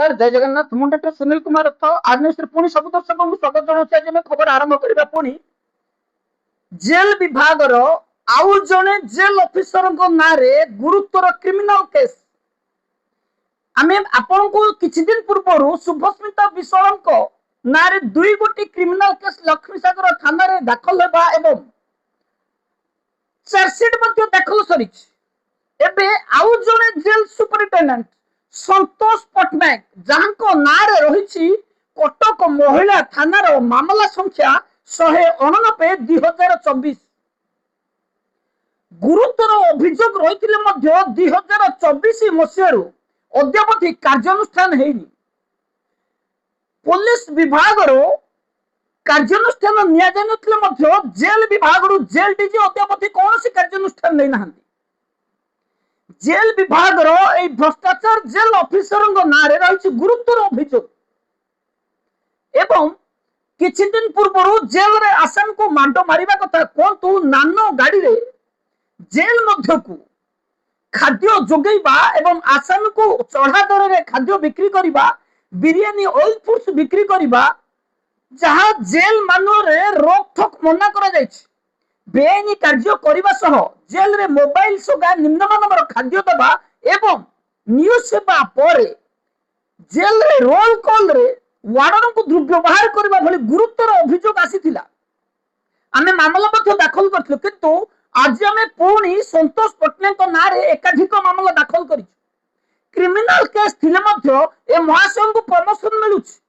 नमस्कार जय जगन्नाथ मु डॉक्टर सुनील कुमार रथ आज पुणी सब दर्शक को स्वागत जनाऊँ खबर आरंभ करबा पुणी जेल विभाग आउ जने जेल ऑफिसर ना रे गुरुतर क्रिमिनल केस आमे आपन को किछि दिन पूर्व शुभस्मिता विश्वाल ना रे दुई गोटी क्रिमिनल केस लक्ष्मी सागर थाना रे दाखल हेबा एवं चार्जशीट मध्ये दाखल सरी एबे आउ जने जेल सुपरिटेंडेंट संतोष पट्टनायक जहां ना रे रही कटक महिला थानार मामला संख्या 189 2024 गुरुतर अभियोग रही 2024 मसीह अद्यावधि कार्यानुष्ठान हेनी पुलिस विभाग कार्यानुष्ठान निया जेल विभाग जेल डीजी अद्यावधि कौन कार्यानुष्ठान नहीं ना जेल विभाग भ्रष्टाचार जेल ऑफिसर ना रे रही गुरुतर अभियोग एवं किछि दिन पूर्व जेल रे आसाम को मांडो मारिबा कथा कोंतु नानो गाड़ी रे जेल मध्य को खाद्य जोगैबा एवं आसाम को चढ़ा दर रे खाद्य बिक्री करिबा बिरियानी ऑयल फूड्स बिक्री करिबा जहां जेल मानो रे रोक ठोक मना करा जायछि बेआईनी कार्य करबा सह जेल रे मोबाइल सगा निम्नमानवर खाद्य दबा एवं न्यूज सेवा पर जेल रे रोल कॉल रे वार्डन को दुर्व्यवहार करबा भली गुरुतर अभियोग आसीथिला आमे मामला मध्ये दाखल करथिलु किंतु आज आमे पुणी संतोष पट्टनायक ना रे एकाधिक मामला दाखल करिछु क्रिमिनल केस थिले मध्ये ए महाशय को प्रमोशन मिलुछि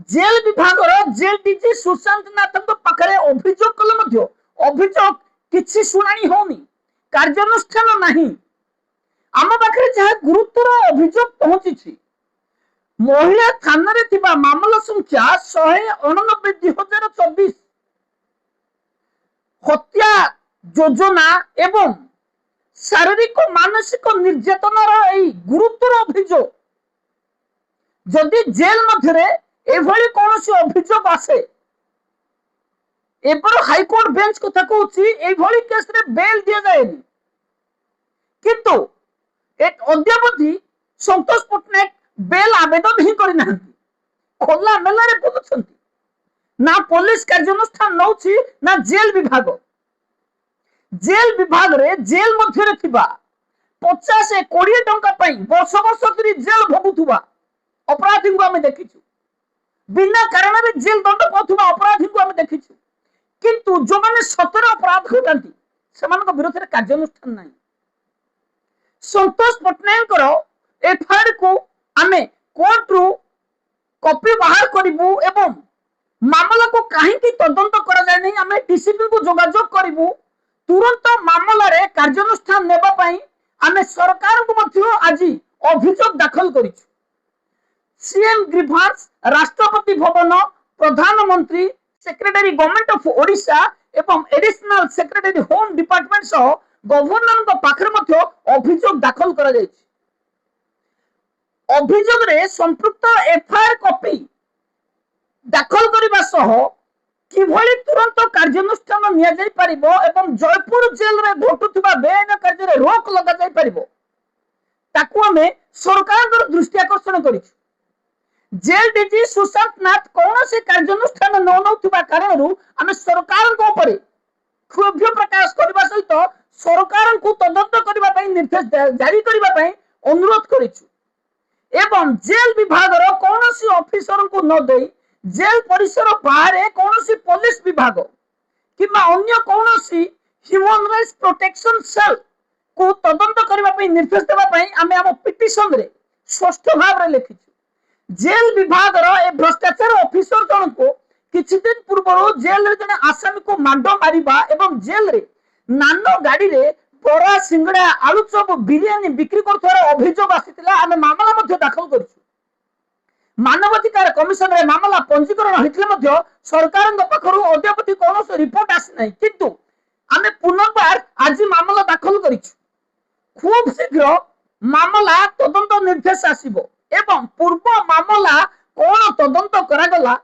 जेल विभाग जेल डीजी सुशांत नाथ पाखरे अभियोग कले मध्ये अभियोग किछि सुनानी होनी कार्यानुष्ठान नाही आम पाखरे जहा गुरुतर अभियोग पहुंची महिला थाना रे थिबा मामला संख्या 189 2024 हत्या योजना एवं शारीरिक मानसिक निर्यातनार एई गुरुतर अभियोग जदि जेल मध्यरे एभली कौन अभियोग आसे एपर हाईकोर्ट बेंच कथा कहूची एभली केस रे बेल दिया जाएनी किंतु एक अद्यावधि संतोष पट्टनायक बेल आवेदन ही करि नाहंती खोला मेला रे बुलुछंती ना पुलिस कार्यानुष्ठान नउची ना जेल विभाग रे जेल मध्य रे थिबा 50 20 टंका पई वर्ष वर्ष धरि जेल भोगुथुबा अपराधी को आमे देखिछु बिना कारण रे जेल दंड पाथुबा अपराधी को आमे देखिछु किंतु जो माने सतर अपराध होतांती सेमानक विरोध रे कार्यानुष्ठान नाही संतोष पट्टनायक एफआईआर को आमे कोर्ट रु कॉपी बाहर करिवु एवं मामला को काहे की तदंत करा जाय नहीं आमे डीसीपी को जोगाजोग करिवु तुरंत मामला रे कार्यानुष्ठान नेबा पई आमे सरकार को मध्य आज अभियोग दाखल करिछु सीएम ग्रीवांस राष्ट्रपति भवन प्रधानमंत्री सेक्रेटरी गवर्नमेंट ऑफ ओडिशा एवं एडिशनल सेक्रेटरी होम डिपार्टमेंट सह गवर्नर को पाखरे मध्य अभियोग दाखल करा जायछि अभियोग रे संपृक्त एफआईआर कॉपी दाखल करबा सह किभली तुरंत कार्यानुष्ठान निया जाय परिबो एवं जयपुर जेल रे घटुथिबा बेआईन कार्य रे रोक लगा जाय परिबो ताकू हमें सरकार दृष्टि आकर्षण करिछु जेल डीजी सुशांत नाथ कौन से कार्यानुष्ठान न नौथिबा कारण आमे सरकार को ऊपर क्षोभ प्रकाश करबा सहित सरकार को तदंत करबा पई निर्देश जारी करबा पई अनुरोध करिछु एवं जेल विभाग कौन सी ऑफिसर को न दे जेल परिसर बाहर कौन सी पुलिस विभाग किबा अन्य कौन सी ह्यूमन राइट्स प्रोटेक्शन सेल को तदंत करबा पई निर्देश देबा पई आमे हम पिटिशन रे स्पष्ट भाव रे लिखिछु जेल विभाग ए भ्रष्टाचार ऑफिसर जन को किछि दिन पूर्व जेल रे जने आसामी को मांडो मारिबा एवं जेल रे नानो गाड़ी रे बड़ा सिंगड़ा आलू चप बिरियानी बिक्री करथार अभियोग आसीतिला आमे मामला मध्ये दाखल करछु मानवाधिकार कमिशन रे मामला पंजीकरण होइतले मध्ये सरकार पखरु अद्यावधि कोनोस रिपोर्ट आसी नै किंतु आमे पुनर्बार आज मामला दाखल करिछु खूब शीघ्र मामला तदंत निर्देश आसीबो एवं पूर्व मामला कोन तदंत करा गला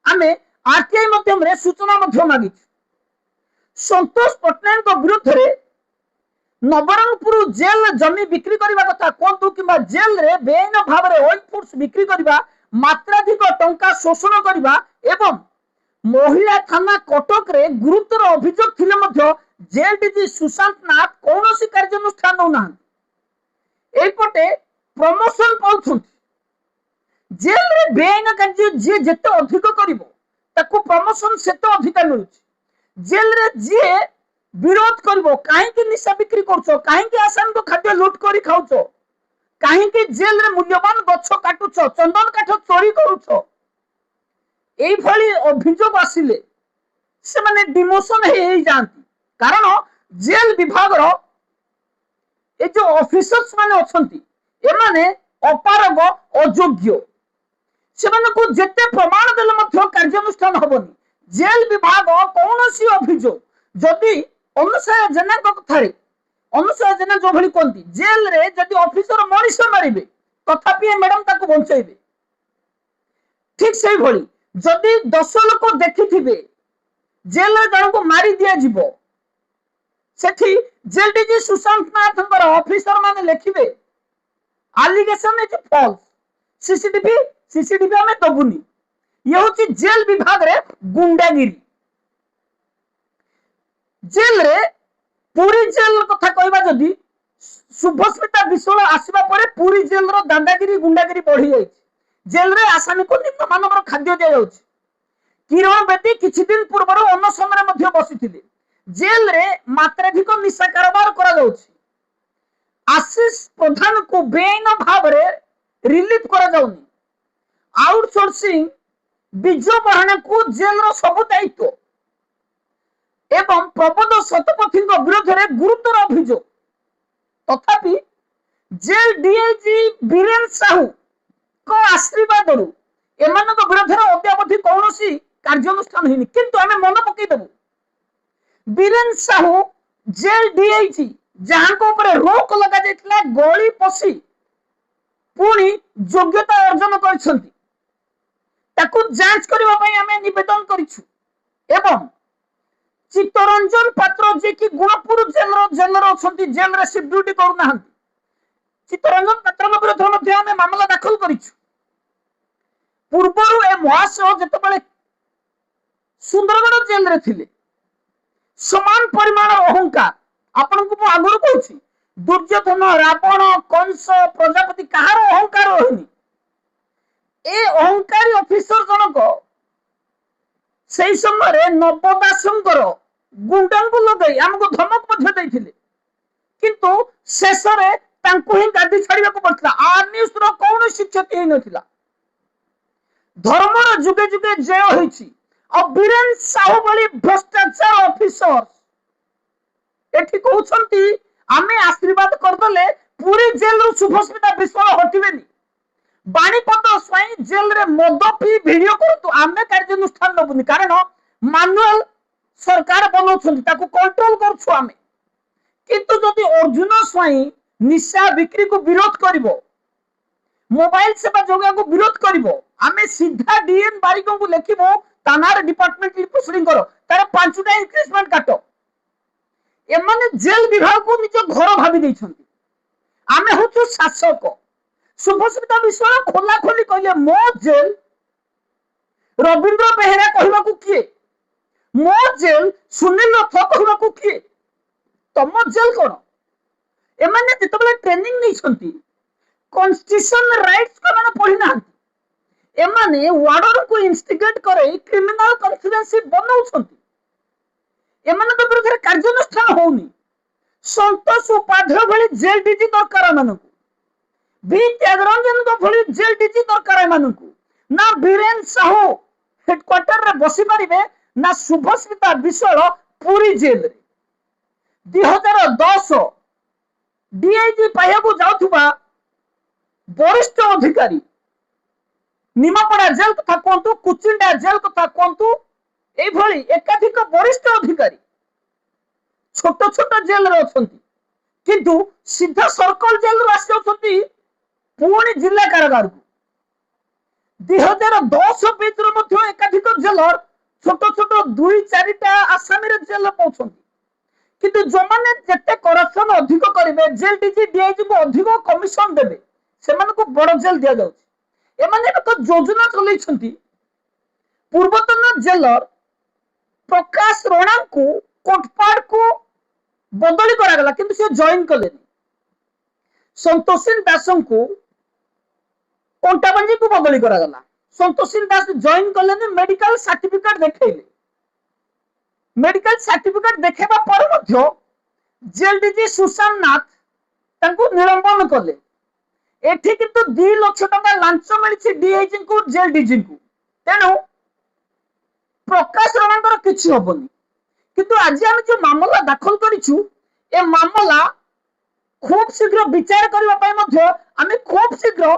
आमे आरटीआई माध्यम रे सूचना मध्ये मागिछु संतोष पट्टनायक विरुद्ध रे नवरंगपुर जेल जमी बिक्री करने कथा कहतु कि जेल रे बेआईन भाव में ओइल फूड्स बिक्री करने मात्राधिक टंका शोषण करने एवं महिला थाना कटक रे गुरुतर अभियोग थिले जेल डीजी सुशांत नाथ कौन कार्यानुष्ठान नौना एपटे प्रमोशन पाउछन जेल रे बेआईन कार्य जे जेते अधिक करिवो ताकू प्रमोशन सेते अधिक मिलुछि जेल रे जे विरोध करिवो काहेकि निशा बिक्री करछो काहेकि आसाम को खाद्य लूट करी खाउछो काहेकि जेल रे मूल्यवान गछ काटुछो चंदन काठ चोरी करूछो एई भली अभियोग आसिले से माने डिमोशन हे जानती कारण जेल विभाग रो ए जो ऑफिसर्स माने अछंती ए माने अपारग अयोग्य से माने को जेते प्रमाण देले मध्य कार्यानुष्ठान होबनी जेल विभाग कौनसी अभियोग जदि अनुसया जेना कथारे अनुसया जेना जो भली कोंती जेल रे जदि ऑफिसर मनीष मारिबे तथापि मैडम ताको बंचाइबे ठीक सही भली जदि 10 लोक देखिथिबे जेल रे जन को मारी दिया जीवो सेठी जेल डीजी सुशांत नाथ ऑफिसर माने लिखिबे एलिगेशन इज फॉल्स सीसीटीवी हमें दबुनी ये होची जेल विभाग रे गुंडागिरी जेल रे पूरी जेल कथा कहबा जदि शुभस्मिता विश्वाल आसीबा परे पूरी जेल रो दांडागिरी गुंडागिरी बढ़ी जाई जेल रे आसामी को निम्न मानवर खाद्य दिया जाउछि किरण बेटी किछि दिन पूर्व अनशन रे मध्य बसिथिले जेल रे मात्राधिक निशा कारोबार करा जाउछि आशीष प्रधान को बेआईन भाव रे रिलीफ करा जाउनी आउटसोर्सिंग विजय बहाना को जेल रो सब दायित्व एवं प्रबोध शतपथी विरोध में गुरुतर अभियोग तथापि जेल डीआईजी बीरेन साहू को आशीर्वाद एमान विरोध में अद्यावधि कौन कार्यानुष्ठान होनी किंतु आम मन पकईदेबू बीरेन साहू जेल डीआईजी जहां ऊपर रोक लगा जाइथिला गली पशी पुणी योग्यता अर्जन करछंती ताकू जांच करबा पई आमे निवेदन करिछु एवं चित्तरंजन पात्र जे कि गुणपुर जेलर अछंती जेल रे शिफ्ट ड्यूटी करू चित्तरंजन पात्र विरोध मध्ये आमे मामला दाखल करिछु पूर्वरु ए महाशय जेतेबेले सुंदरगढ़ जेल रे थिले समान परिमाण अहंकार आपन को आगुर कहूछि दुर्योधन रावण कंस प्रजापति कहार अहंकार होनी ए अहंकारी ऑफिसर जनक से समय नवदासंकर गुंडा लगे आमको धमक देते किंतु शेष ही गादी छाड़ा पड़ता आर न्यूज कौन क्षति होता धर्मर जुगे जुगे जय होती बीरेन साहू भली भ्रष्टाचार ऑफिसर एठी कहउछंती आमे आशीर्वाद करदले पूरी जेल रु शुभस्मिता विश्वाल हटिबेनी बाणीपद स्वाई जेल रे मद पी वीडियो करतु आमे कार्यानुष्ठान नबुनी कारण मानुअल सरकार बनौछंती ताकू कंट्रोल करछु आमे किंतु जदि अर्जुन स्वाई निशा बिक्री को विरोध करिवो मोबाइल सेवा जोगा को विरोध करिवो आमे सीधा डीएन बारिक को लेखिबो तानार डिपार्टमेंट प्रोसीडिंग करो तार 5टा इंक्रीजमेंट काटो एमाने जेल विभाग को निज घर भाबी दैछंती आमे होछु शासक शुभस्मिता विश्वाल खोला खोली कहले मो जेल रविंद्र बेहेरा कहबा को किए मो जेल सुनील रथ कहबा को किए तम जेल कोन एमाने जेतबले ट्रेनिंग नैछंती कॉन्स्टिट्यूशन राइट्स को माने पढी नाहंती एमाने वार्डन को इंस्टिगेट करे क्रिमिनल कॉन्फिडेंसी बनाउछंती एमाने तो विरुद्ध कार्यानुष्ठान होउनी संतोष उपाध्याय भली जेल डीजी दरकार मानकू बी त्यागरंजन को भली जेल डीजी दरकार मानकू ना बीरेन साहू हेडक्वार्टर रे बसी पारिबे ना शुभस्मिता विश्वाल पूरी जेल रे 2010 डीआईजी पाइबा जाउथुबा वरिष्ठ अधिकारी निमापड़ा जेल कथा कहतु कुचिंडा जेल कथा कहतु ए भली एकाधिक वरिष्ठ अधिकारी छोट छोट जेल रे अछंती किंतु सीधा सर्कल जेल रे आसी पुणी जिला कारागार को 2010 बीच एकाधिक जेलर छोट छोट 2-4टा आसामी रे जेल पहुंचंती किंतु जो माने जेते करप्शन अधिक करिवे जेल डीजी डीआईजी को अधिक कमिशन देबे सेमान को बड़ जेल दिया जाउछि। एमाने एक योजना चलैछंती पूर्वतन जेलर प्रकाश राणा को कोटपाड़ को बदली करागला किंतु से जॉइन कलेनी। संतोषिन दासों को कंटाबांजी को बदली करागला। संतोषिन दास जॉइन कलेनी मेडिकल सर्टिफिकेट देखैले। मेडिकल सर्टिफिकेट देखेबा पर मध्य जेल डीजी सुशांत नाथ तांको निलंबन कले। एठी किंतु 2 लाख टका लांच मिलिछि डीआईजी को जेल डीजी को। तेनु प्रकाश राणा किछि होबनी। किंतु आज आम जो मामला दाखल करिछु ए मामला खूब शीघ्र विचार करबा पय मध्य आमे खूब शीघ्र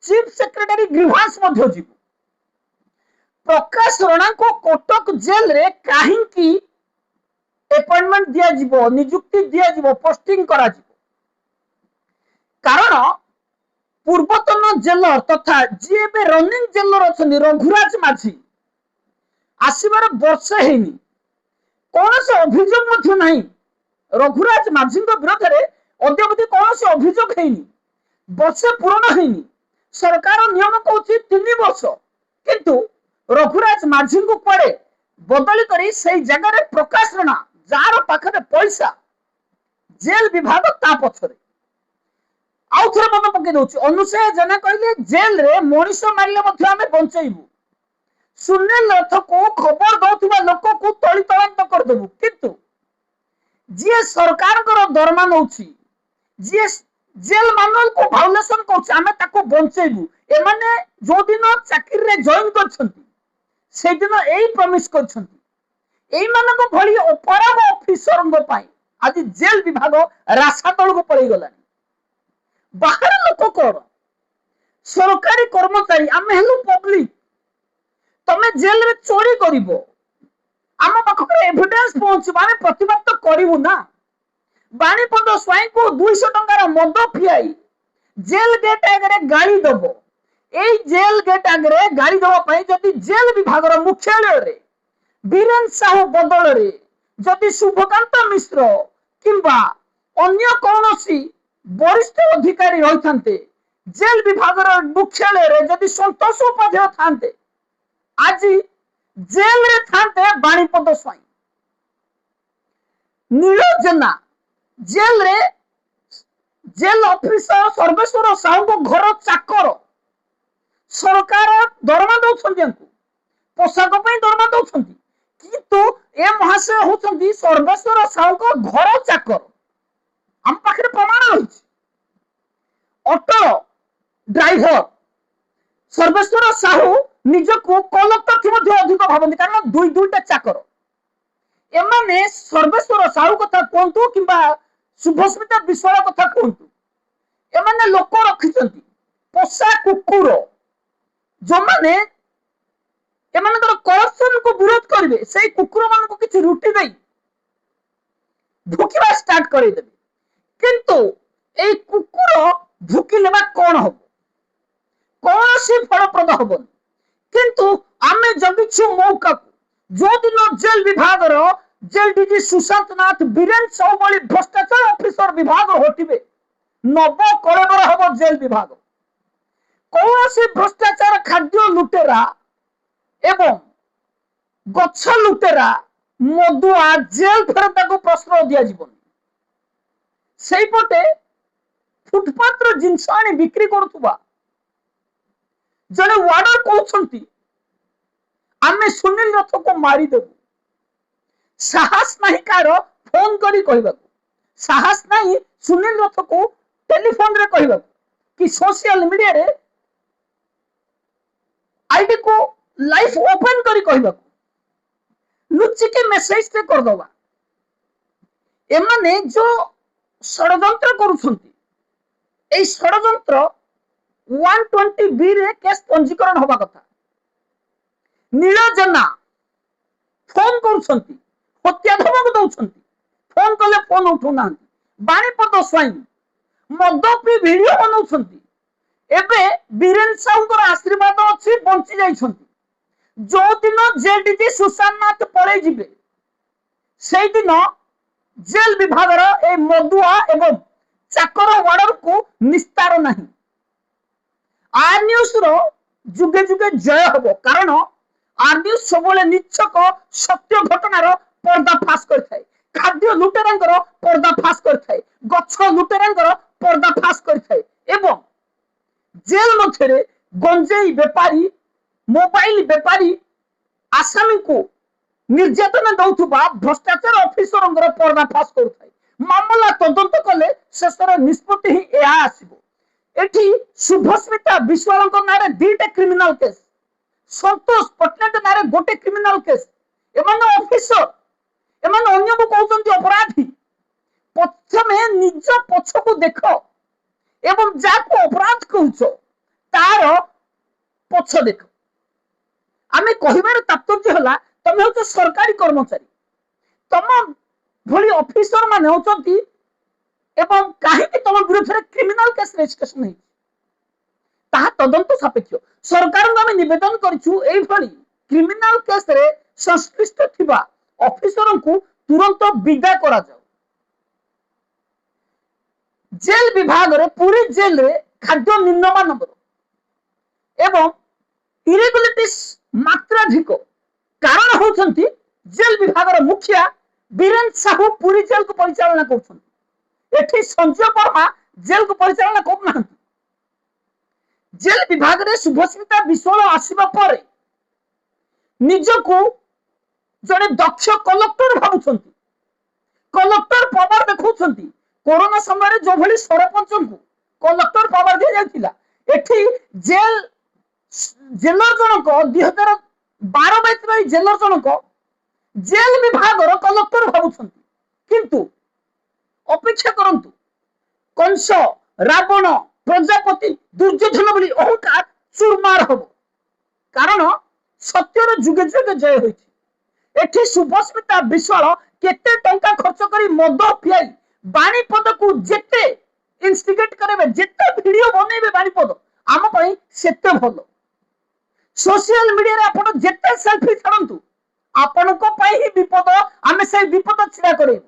चीफ सेक्रेटरी ग्रीवांस मध्य जीवु। प्रकाश राणा को कटक जेल रे काहे की अपॉइंटमेंट दिया जीवो नियुक्ति दिया जीवो पोस्टिंग करा जीवो कारण पूर्वतन जेलर तथा जी एबे रनिंग जेलर अछनी रघुराज माझी आसीबार वर्ष हेनी कौन से अभियोग मध्य नहीं। रघुराज माझी विरोध में अद्यावधि कौन से अभियोग हेनी वर्षे पूर्ण हेनी। सरकार नियम कहूँ 3 वर्ष किंतु रघुराज माझी को पड़े बदली करी से जगह प्रकाश राणा जार पाखे पैसा जेल विभाग ता पछरे आउ थे मन पकई दौर। अनुसया जेना कहले जेल रे मनीष मारे आम बंचेबू। सुनील रथ को खबर दौथुवा लोक को तली तलांत करदेबू किंतु जी सरकार दरमा नौछि जी जेल मानुअल को भाउलेशन करछि आमे ताको बंचेबू। एमाने जो दिन चाकरी रे जॉइन करछंती से दिन एई प्रमिस करछंती एई मानको भली अपराध ऑफिसर को पाई आज जेल विभाग रासा तल को पड़े गलानी। बाहर लोक कोन सरकारी कर्मचारी आमे हेलु पब्लिक तमे जेल रे चोरी करिवो आम पाखरे एविडेंस पहुंचबो आमे प्रतिवाद तो करिवु ना। बाणीपद स्वाई को 200 टंकार मद पियाई जेल गेट आगे गाड़ी दबो एई जेल गेट आगे गाड़ी दबा पई जदि जेल विभाग रो मुख्यालय रे बीरेन साहू बदल रे जदि शुभकांत मिश्र किंबा अन्य कौनसी वरिष्ठ अधिकारी रही जेल विभाग मुख्यालय रे जदि संतोष उपाध्याय थांते आज जेल रे थांते बाणीपद स्वाई नील जेना जेल रे जेल ऑफिसर सर्वेश्वर साहू को घर चाकर सरकार दरमा दौरान पोशाक दरमा दौरान किंतु ए महाशय होती सर्वेश्वर साहू को घर चाकर आम पाखे प्रमाण रही। ऑटो ड्राइवर सर्वेश्वर साहू निजको कलेक्टर अधिक भावती कारण दुईटा चाकर एमाने सर्वेश्वर साहू कथा कहतु कि शुभस्मिता विश्वाल कथा कहतु एमाने लोक रखिछंती पोषा कुकुर जो माने एमानकर करप्शन को विरोध करिवे से कुकुर मान को किछि रुटी दे भुकिबा स्टार्ट करै देबे किंतु ए कुकुर भुकिलेबा कोन हो कौन सी फलप्रद हबन किंतु आमे जगिछु मौका जो दिन जेल विभाग रो जेल डीजी सुशांत नाथ बीरेन साहू भली भ्रष्टाचार ऑफिसर विभाग हटिबे नव कलेबर हब जेल विभाग कौन सी भ्रष्टाचार खाद्य लुटेरा एवं गछ लुटेरा मदुआ जेल फेरता को प्रश्न दिया जीवन से पटे फुटपाथ रो जिंस आनी बिक्री करुवा जने वार्डर कहउछंती आमे सुनील रथ को मारी देबू साहस नहीं कार फोन करी कहबाकू साहस नहीं सुनील रथ को टेलीफोन रे कहबाकू कि सोशल मीडिया रे आईडी को लाइफ ओपन करी कहबाकू लुचि के मेसेज ते कर दवा एमाने जो षडयंत्र करूछंती ए षडयंत्र 120 बी रे केस पंजीकरण होबा कथा नील जेना फोन करूछंती हत्या धमक दउछंती फोन कले फोन उठौ ना बाणीपद स्वाई मदपी वीडियो बनाउछंती एबे बीरेन साहूकर आशीर्वाद अछि बंची जाइछंती जो दिन जेडीजी सुशांत नाथ पळे जिबे सेई दिन जेल विभाग ए मदुआ एवं चाकर वार्डर को निस्तार नहीं। आर न्यूज रो जुगे जुगे जय हब कारण आर न्यूज सब निचक सत्य घटनार पर्दाफाश कर खाद्य लुटेरा पर्दाफाश कर गछ लुटेरा पर्दाफाश कर जेल मध्य गंजेई बेपारी मोबाइल बेपारी आसामी को निर्यातना दौथुबा भ्रष्टाचार ऑफिसर पर्दाफाश कर मामला तदंत कले शेष निष्पत्ति ही यह आसिबो। एठी शुभस्मिता विश्वाल नारे दीटा क्रिमिनाल केस, संतोष पटनायक नारे गोटे क्रिमिनाल केस। एमाने ऑफिसर एमाने अन्य को कहउछन्ती अपराधी। प्रथमे निज पछ को देख एवं जाको अपराध कहउछ तार पछ देख। आमे कहिबार तात्पर्य हला तमे होछ सरकारी कर्मचारी, तम भली ऑफिसर माने होचंती एवं काहे तुम विरुद्ध क्रिमिनाल केस रजिस्ट्रेशन है ताहा तदंत सापेक्ष। सरकार आम निवेदन करिछु एई भली क्रिमिनाल केस रे संश्लिष्ट थिबा ऑफिसर को तुरंत विदा करा जाओ। जेल विभाग रे पूरी जेल रे खाद्य निम्नमानवर एवं इरेगुलेटिस मात्राधिक कारण होचंती जेल विभाग रे मुखिया बीरेन्द्र साहू पूरी जेल को परिचालना कर। एठी संजय वर्मा जेल को परिचालना करना। जेल विभाग रे शुभस्मिता विश्वाल आसीबा परे निजको जड़े दक्ष कलेक्टर भावुछंती, कलेक्टर पावर देखौछंती। कोरोना समय जो भली सरपंच को कलेक्टर पावर दिया जायतिला, एठी जेल जेलर जनक 2012-23 जेलर जनक जेल विभाग कलेक्टर भावुछंती। किंतु अपेक्षा करंतु कंस रावण प्रजापति दुर्योधन बोली अहंकार चूरमार हब कारण सत्यर जुगे जुगे जय होइछि। एठी शुभस्मिता विश्वाल केते टंका खर्च करी मद पियाई बाणीपद को जेते इंस्टिगेट करेबे जेते वीडियो बनेबे बाणीपद आम पई सेते भलो। सोशल मीडिया रे आपण जेते सेल्फी छाडंतु आपण को पई ही विपद आमे से विपद छिड़ा करेबु।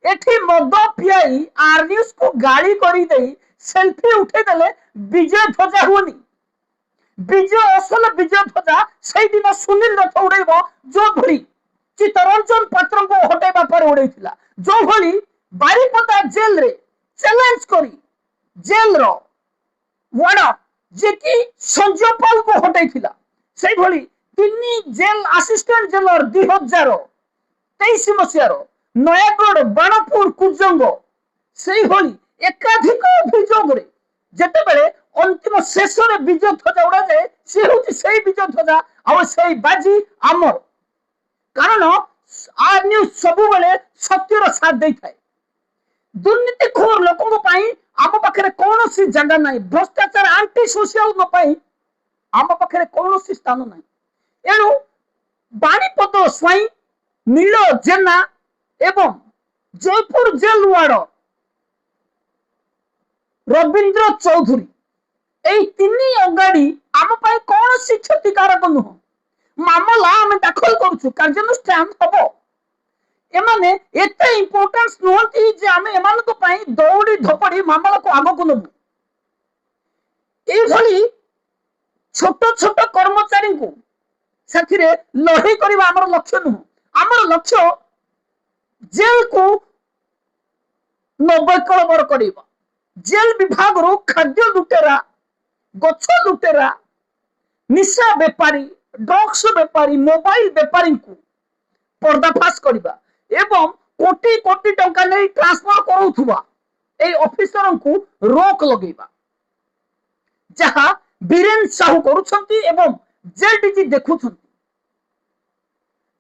एठी मद पियाई आर न्यूज को गाड़ी करी देई सेल्फी उठे देले विजय ध्वजा हुनी। विजय असल विजय ध्वजा सेई दिन सुनील रथ उड़ेबो जो भली चित्तरंजन पात्र को हटेबा पर उड़ेथिला। जो भली बारीपदा जेल रे चैलेंज करी जेल रो वार्डन जे कि संजय पाल को हटेथिला सेई भली तिनी जेल असिस्टेंट जेलर 2023 मसियार नयागढ़ बाणपुर कुजंग सेई भली एकाधिक अभियोग रे जेते बेले अंतिम शेष रे विजय ध्वजा उड़ा जाए से होची सेई विजय ध्वजा आ सेई बाजी आमर। कारण आर न्यूज सब बेले सत्यर साथ दे थाए। दुर्नीतिखोर लोकों पाई आम पाखरे कौनसी जगह नहीं, भ्रष्टाचार आंटी सोशल न पाई आम पाखरे कौनसी स्थान नहीं। एणु बाणीपद स्वाई नील जेना एवं जयपुर जेल वार्ड रविंद्र चौधरी एई तीनी अगाड़ी आम पाई कौनसी क्षतिकारक नुह। मामला आम दाखल करूछु, कार्यानुष्ठान हबो। एमाने एते इंपोर्टेंस नहती जे आमे एमान को पाई दौड़ी धपड़ी मामला को आगो को नबु। एई भली छोट छोट कर्मचारी को साथिरे लड़ाई करबा हमर लक्ष्य नुह। हमर लक्ष्य जेल को नवकलबर करबा। जेल विभाग रो खाद्य लुटेरा, गछ लुटेरा, निशा बेपारी, ड्रग्स बेपारी, मोबाइल बेपारी को पर्दाफाश करबा एवं कोटी कोटी टंका नहीं ट्रांसफर करूथुबा ए ऑफिसर को रोक लगेबा जहां बीरेन्द्र साहू करूछंती एवं जेल डीजी देखुछंती।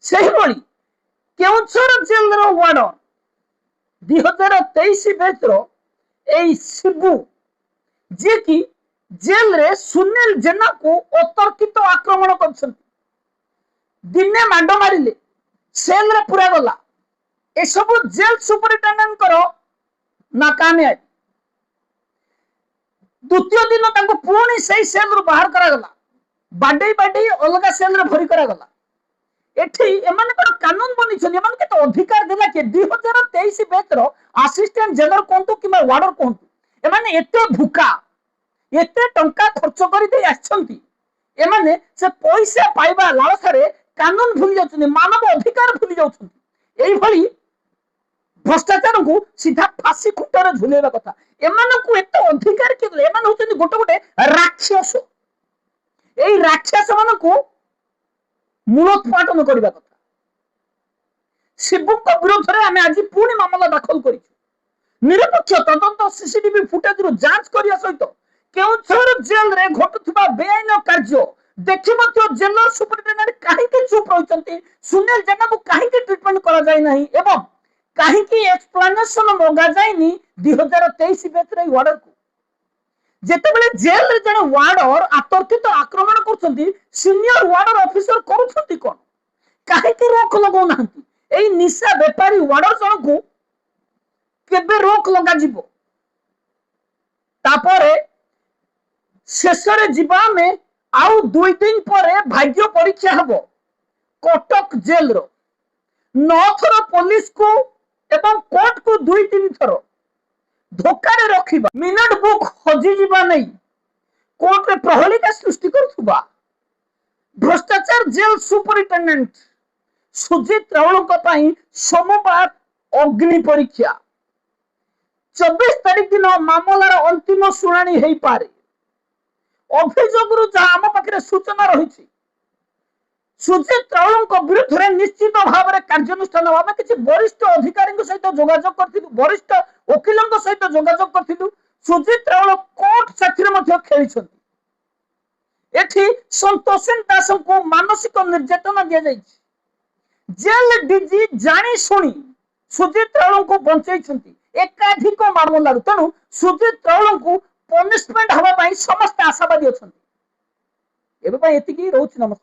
सही भली केउंझर जेल रो वार्डन 2023 बैच रो ए शिबू जे कि जेल रे सुनील जेना को अतर्कित आक्रमण करछंती। दिने मांड मारिले सेल रे पूरा गला। ए सब जेल सुपरिटेंडेंट करो नाकामयाबी। द्वितीय दिन तांको पुणी सही सेल रो बाहर करा गला। बाडे बाडे अलगा सेल रे भरी करा गला। এটি এমানଙ୍କର কানুন বনিছନ୍ତି এমান কেতে ଅଧିକାର দেଲା କି 2023 ବେଚର ଆସିଷ୍ଟାଣ୍ଟ ଜେନେରାଲ কোনটো কিংবা ওয়ার্ডর কোনটো এমানে এতে ভুকা এতে টঙ্কা খরচ কৰি দেই আসছନ୍ତି এমানে সে পয়সা পাইবা লালসারে কানুন ভুলি যাচ্ছନ୍ତି মানব অধিকার ভুলি যাচ্ছନ୍ତି এইভଳି ভ্রষ্টাচারକୁ সিধা ফাঁসি খুঁটারে ঝুলাইবা কথা এমানଙ୍କୁ এতে অধিকার কি দেলে এমান হচ্ছନ୍ତି গোটে গোটে রাক্ষস এই রাক্ষস ମାନଙ୍କୁ মূলোৎপাটন করা কথা শিবুଙ୍କ বিরোধে আমি আজ পুଣି মামলা দাখল করেছি নিরপেক্ষ তদন্ত সিসিটিভি ফুটেজ যাঞ্চ করা সহিত কেউঝর জেল রে ঘটুଥିବା বেআইন কার্য দেখি মধ্য জেলর সুপরিটেন্ডেন্ট কাহিকি চুপ রয়েছেন সুনীল জেনাଙ୍କୁ কাহিকি ট্রিটমেন্ট করা যায় নাই এবং কাহিকি এক্সপ্লানেশন মগা যায়নি 2023 বেচরে ওয়ার্ডর কু যেতবেলে জেল রে জনে ওয়ার্ডর আতর্কিত আক্রমণ করছন্তি সিনিয়র ওয়ার্ডর অফিসর করছন্তি কোন কাহিকি রোক লগাউ নাহান্তি এই নিশা বেপারী ওয়ার্ডর জনকু কেবে রোক লগা যিব তারপরে শেষরে যিবা মে আউ 2 দিন পরে ভাগ্য পরীক্ষা হব কটক জেল रो 9 থর পুলিশ কু এবং কোর্ট কু 2-3 থর ধোকারে রখিবা মিনিট বুক হজি যিবা নাই কোর্ট রে প্রহলিকা সৃষ্টি করথুবা ভ্রষ্টাচার জেল সুপরিটেন্ডেন্ট সুজিত রাউলଙ୍କ ପାଇଁ সোমবার অগ্নি পরীক্ষা 24 তারিখ দিন মামলার अंतिम শুনানি হেই পারে অভিযোগରୁ যাହା ଆମ ପାଖରେ ସୂଚନା ରହିଛି ସୁଜିତ ରାଉଳଙ୍କ ବିରୁଦ୍ଧରେ ନିଶ୍ଚିତ ଭାବରେ କାର୍ଯ୍ୟାନୁଷ୍ଠାନ ଆମେ କିଛି ବରିଷ୍ଠ ଅଧିକାରୀଙ୍କ ସହିତ ଯୋଗାଯୋଗ କରିଥିଲୁ ବରିଷ୍ଠ ଓକିଲଙ୍କ ସହିତ ଯୋଗାଯୋଗ କରିଥିଲୁ ସୁଜିତ ରାଉଳ କୋର୍ଟ ସାଥିରେ ମଧ୍ୟ ଖେଳିଛନ୍ତି ଏଠି ସନ୍ତୋଷେନ ଦାସଙ୍କୁ ମାନସିକ ନିର୍ଯାତନା ଦିଆଯାଇଛି ଜେଲ ଡିଜି ଜାଣି ଶୁଣି ସୁଜିତ ରାଉଳଙ୍କୁ ବଞ୍ଚାଇଛନ୍ତି ଏକାଧିକ ମାମଲାରୁ ତେଣୁ ସୁଜିତ ରାଉଳଙ୍କୁ ପନିଶମେଣ୍ଟ ହବା ପାଇଁ ସମସ୍ତେ ଆଶାବାଦୀ ଅଛନ୍ତି ଏବେ ପାଇଁ ଏତିକି ରହୁଛି ନମସ୍କାର।